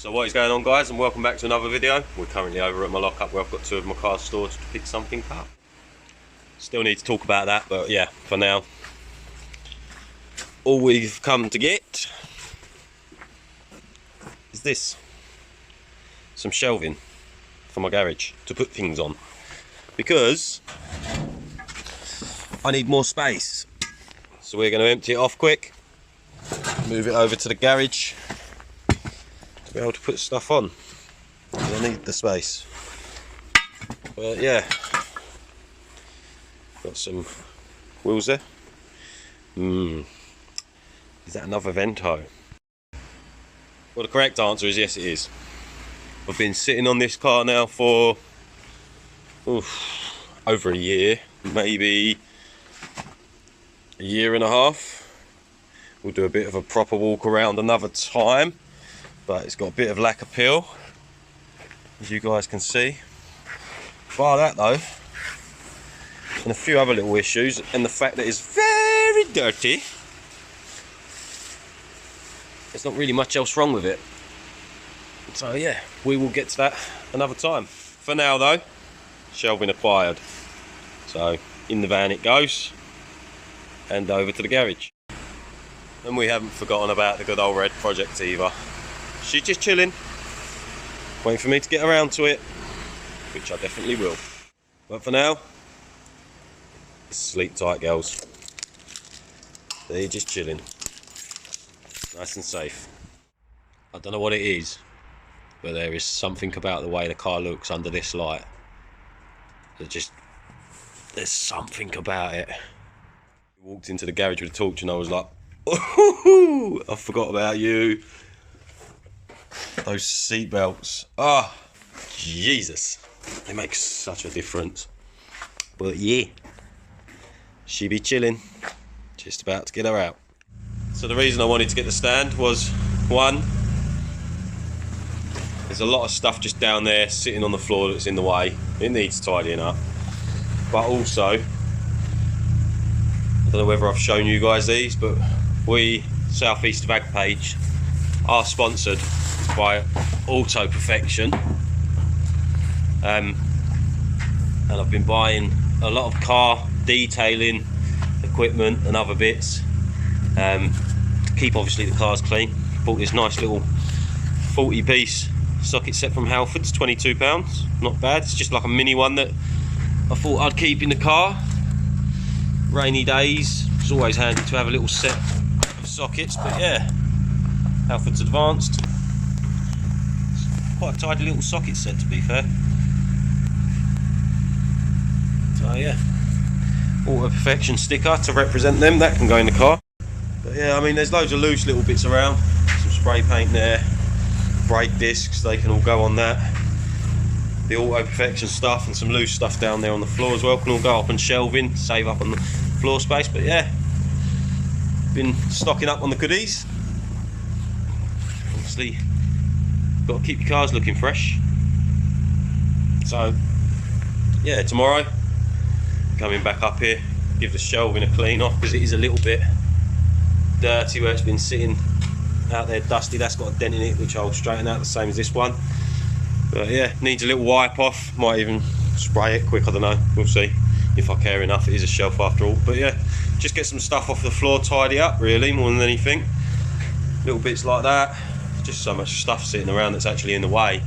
So what is going on, guys, and welcome back to another video. We're currently over at my lockup where I've got two of my cars stored to pick something up. Still need to talk about that, but yeah, for now, all we've come to get is this. Some shelving for my garage to put things on, because I need more space. So we're going to empty it off quick, move it over to the garage to be able to put stuff on. I need the space. But yeah, got some wheels there. Is that another Vento? Well, the correct answer is yes, it is. I've been sitting on this car now for over a year, maybe a year and a half. We'll do a bit of a proper walk around another time, but it's got a bit of lack of appeal, as you guys can see. Bar that though, and a few other little issues, and the fact that it's very dirty, there's not really much else wrong with it. So yeah, we will get to that another time. For now though, shelving acquired. So in the van it goes, and over to the garage. And we haven't forgotten about the good old red Project either. She's just chilling, waiting for me to get around to it, which I definitely will. But for now, sleep tight, girls. They're just chilling, nice and safe. I don't know what it is, but there is something about the way the car looks under this light that just, there's something about it. I walked into the garage with a torch and I was like, oh, I forgot about you. Those seat belts, oh Jesus, they make such a difference. But yeah, she be chilling, just about to get her out. So the reason I wanted to get the stand was, one, there's a lot of stuff just down there sitting on the floor that's in the way. It needs tidying up. But also, I don't know whether I've shown you guys these, but we, Southeast of Agpage, are sponsored by Auto Perfection. And I've been buying a lot of car detailing equipment and other bits to keep obviously the cars clean. Bought this nice little 40-piece socket set from Halfords, £22. Not bad. It's just like a mini one that I thought I'd keep in the car. Rainy days, it's always handy to have a little set of sockets. But yeah, Halfords Advanced. It's quite a tidy little socket set, to be fair. So yeah, Auto Perfection sticker to represent them, that can go in the car. But yeah, I mean, there's loads of loose little bits around. Some spray paint there, brake discs, they can all go on that. The Auto Perfection stuff and some loose stuff down there on the floor as well can all go up on shelving, save up on the floor space. But yeah, been stocking up on the goodies. Obviously, got to keep your cars looking fresh. So yeah, tomorrow, coming back up here, give the shelving a clean off, because it is a little bit dirty where it's been sitting out there dusty. That's got a dent in it, which I'll straighten out, the same as this one. But yeah, needs a little wipe off. Might even spray it quick, I don't know, we'll see if I care enough. It is a shelf after all. But yeah, just get some stuff off the floor, tidy up really, more than anything. Little bits like that, just so much stuff sitting around that's actually in the way.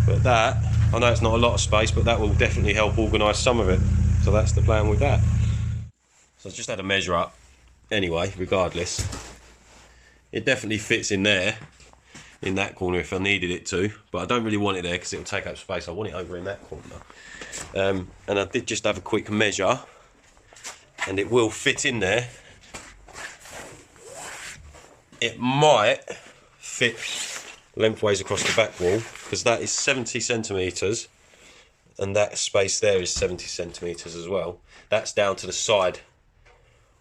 But that, I know it's not a lot of space, but that will definitely help organise some of it. So that's the plan with that. So I just had a measure up anyway, regardless. It definitely fits in there, in that corner if I needed it to, but I don't really want it there because it'll take up space. I want it over in that corner. And I did just have a quick measure, and it will fit in there. It might fit lengthways across the back wall, because that is 70 centimetres, and that space there is 70 centimetres as well. That's down to the side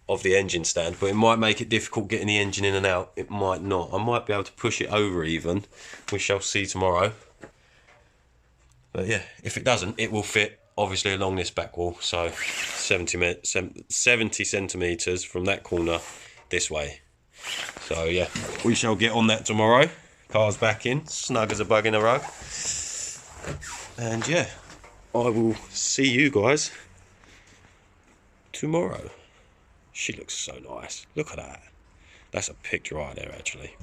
of the engine stand, but it might make it difficult getting the engine in and out. It might not. I might be able to push it over even. We shall see tomorrow. But yeah, if it doesn't, it will fit obviously along this back wall. So 70 centimetres from that corner this way. So yeah, we shall get on that tomorrow. Car's back in, snug as a bug in a rug. And yeah, I will see you guys tomorrow. She looks so nice. Look at that. That's a picture right there, actually.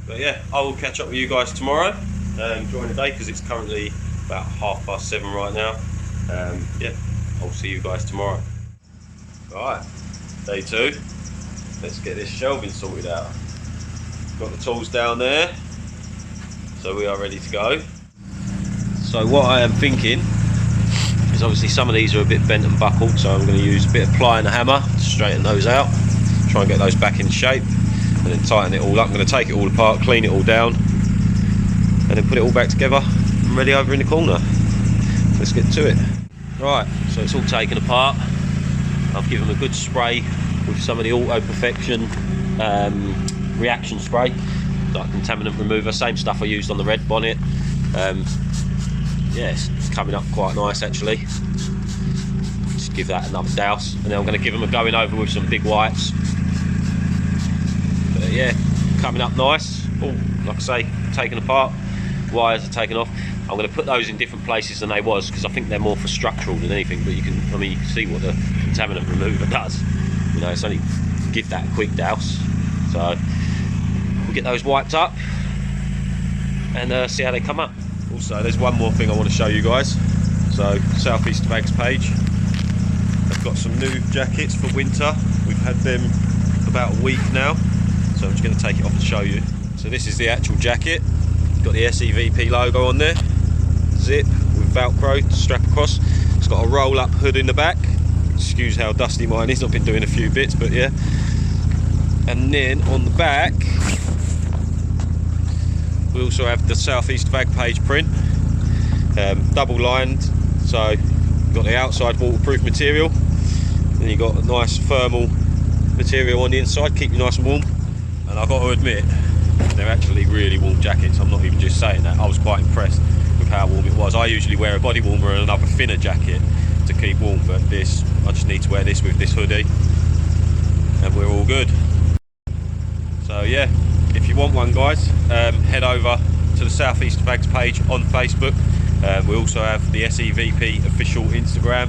But yeah, I will catch up with you guys tomorrow during the day, because it's currently about 7:30 right now. Yeah, I'll see you guys tomorrow. Right, day 2. Let's get this shelving sorted out. Got the tools down there, so we are ready to go. So what I am thinking is, obviously some of these are a bit bent and buckled, so I'm going to use a bit of ply and a hammer to straighten those out, try and get those back in shape, and then tighten it all up. I'm going to take it all apart, clean it all down, and then put it all back together and ready over in the corner. Let's get to it. Right, so it's all taken apart. I've given them a good spray with some of the Auto Perfection reaction spray, like contaminant remover, same stuff I used on the red bonnet. Yeah, it's coming up quite nice actually. Just give that another douse, and then I'm going to give them a going over with some big wipes. But yeah, coming up nice. All, like I say, taken apart, wires are taken off. I'm going to put those in different places than they was, because I think they're more for structural than anything. But you can see what the contaminant remover does. You know, it's only give that a quick douse. So we'll get those wiped up and see how they come up. Also, there's one more thing I want to show you guys. So South East Bags page, they've got some new jackets for winter. We've had them about a week now, so I'm just going to take it off and show you. So this is the actual jacket. It's got the SEVP logo on there, zip with Velcro to strap across. It's got a roll-up hood in the back. Excuse how dusty mine is, I've been doing a few bits, but yeah. And then on the back, we also have the South East Bag page print, double lined, so you've got the outside waterproof material, then you've got a nice thermal material on the inside, keep you nice and warm. And I've got to admit, they're actually really warm jackets. I'm not even just saying that. I was quite impressed with how warm it was. I usually wear a body warmer and another thinner jacket to keep warm, but this, I just need to wear this with this hoodie and we're all good. So yeah, if you want one guys, head over to the South East Bags page on Facebook. We also have the SEVP official Instagram.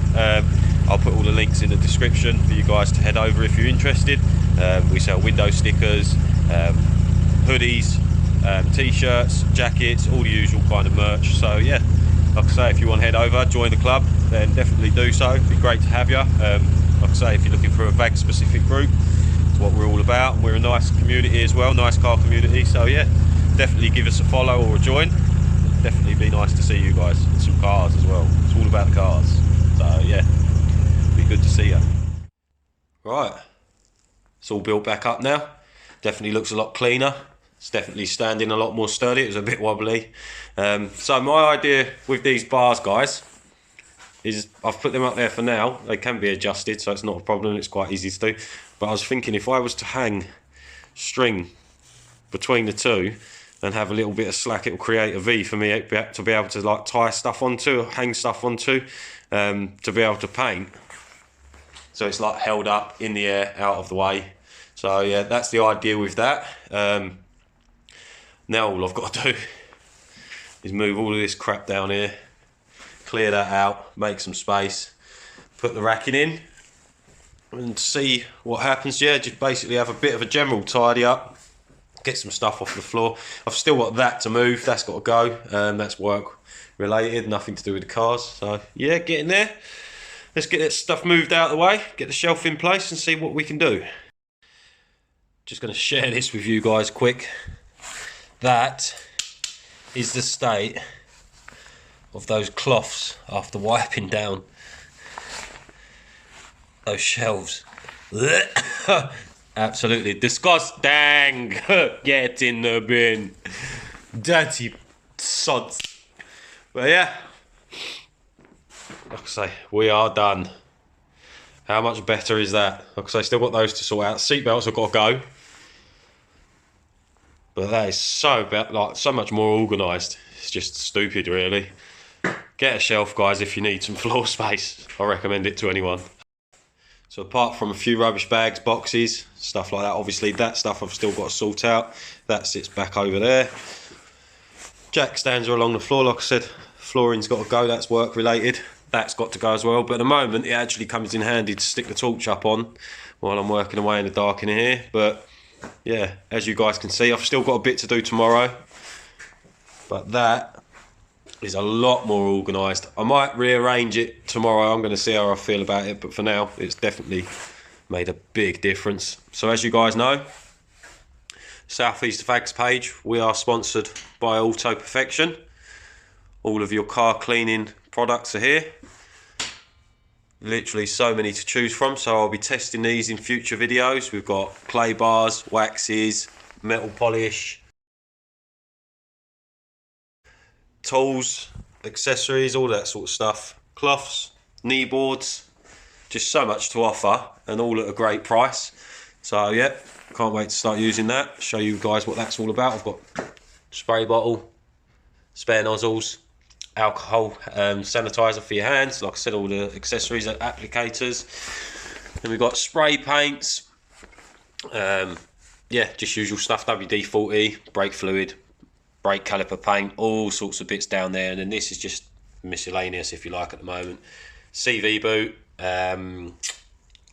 I'll put all the links in the description for you guys to head over if you're interested. We sell window stickers, hoodies, t-shirts, jackets, all the usual kind of merch. So yeah, like I say, if you want to head over, join the club, then definitely do so. It'd be great to have you. Like I say, if you're looking for a VAG specific group, it's what we're all about. We're a nice community as well, nice car community. So yeah, definitely give us a follow or a join. It'd definitely be nice to see you guys, and some cars as well. It's all about the cars. So yeah, it'd be good to see you. Right, it's all built back up now. Definitely looks a lot cleaner. It's definitely standing a lot more sturdy. It was a bit wobbly. So my idea with these bars, guys, is I've put them up there for now. They can be adjusted, so it's not a problem. It's quite easy to do. But I was thinking, if I was to hang string between the two and have a little bit of slack, it will create a V for me to be able to like tie stuff onto, hang stuff onto, to be able to paint. So it's like held up in the air, out of the way. So yeah, that's the idea with that. Now all I've got to do is move all of this crap down here, clear that out, make some space, put the racking in and see what happens. Yeah, just basically have a bit of a general tidy up, get some stuff off the floor. I've still got that to move, that's got to go. That's work related, nothing to do with the cars. So yeah, get in there. Let's get that stuff moved out of the way, get the shelf in place and see what we can do. Just going to share this with you guys quick. That is the state of those cloths after wiping down those shelves. Absolutely disgusting. Get in the bin, dirty sods. But yeah, like I say, we are done. How much better is that? Like I say, still got those to sort out. Seatbelts have got to go. But that is so much more organised. It's just stupid, really. Get a shelf, guys, if you need some floor space. I recommend it to anyone. So apart from a few rubbish bags, boxes, stuff like that, obviously that stuff I've still got to sort out. That sits back over there. Jack stands are along the floor. Like I said, flooring's got to go, that's work related. That's got to go as well, but at the moment it actually comes in handy to stick the torch up on while I'm working away in the dark in here. But yeah, as you guys can see, I've still got a bit to do tomorrow, but that is a lot more organised. I might rearrange it tomorrow. I'm going to see how I feel about it, but for now it's definitely made a big difference. So as you guys know, South East Fags page, we are sponsored by Auto Perfection. All of your car cleaning products are here. Literally so many to choose from, so I'll be testing these in future videos. We've got clay bars, waxes, metal polish, tools, accessories, all that sort of stuff, cloths, knee boards, just so much to offer and all at a great price. So yeah, can't wait to start using that, show you guys what that's all about. I've got spray bottle, spare nozzles, alcohol sanitizer for your hands, like I said, all the accessories, applicators. Then we've got spray paints, yeah, just usual stuff, WD-40, brake fluid, brake caliper paint, all sorts of bits down there. And then this is just miscellaneous, if you like, at the moment. CV boot,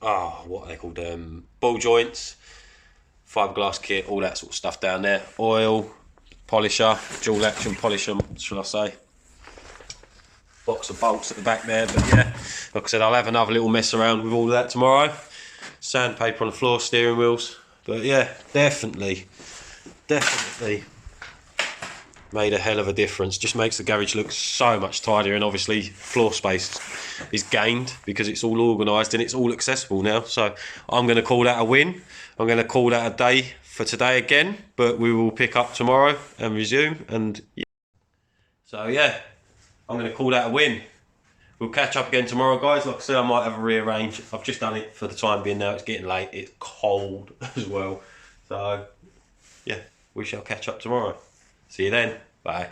what are they called, ball joints, fiberglass kit, all that sort of stuff down there. Oil, polisher, dual action polisher, shall I say. Box of bolts at the back there, but yeah, like I said, I'll have another little mess around with all of that tomorrow. Sandpaper on the floor, steering wheels, but yeah, definitely made a hell of a difference. Just makes the garage look so much tidier, and obviously floor space is gained because it's all organised and it's all accessible now. So I'm going to call that a win. I'm going to call that a day for today again, but we will pick up tomorrow and resume. And so yeah, I'm going to call that a win. We'll catch up again tomorrow, guys. Like I said, I might have a rearrange. I've just done it for the time being now. It's getting late. It's cold as well. So yeah, we shall catch up tomorrow. See you then. Bye.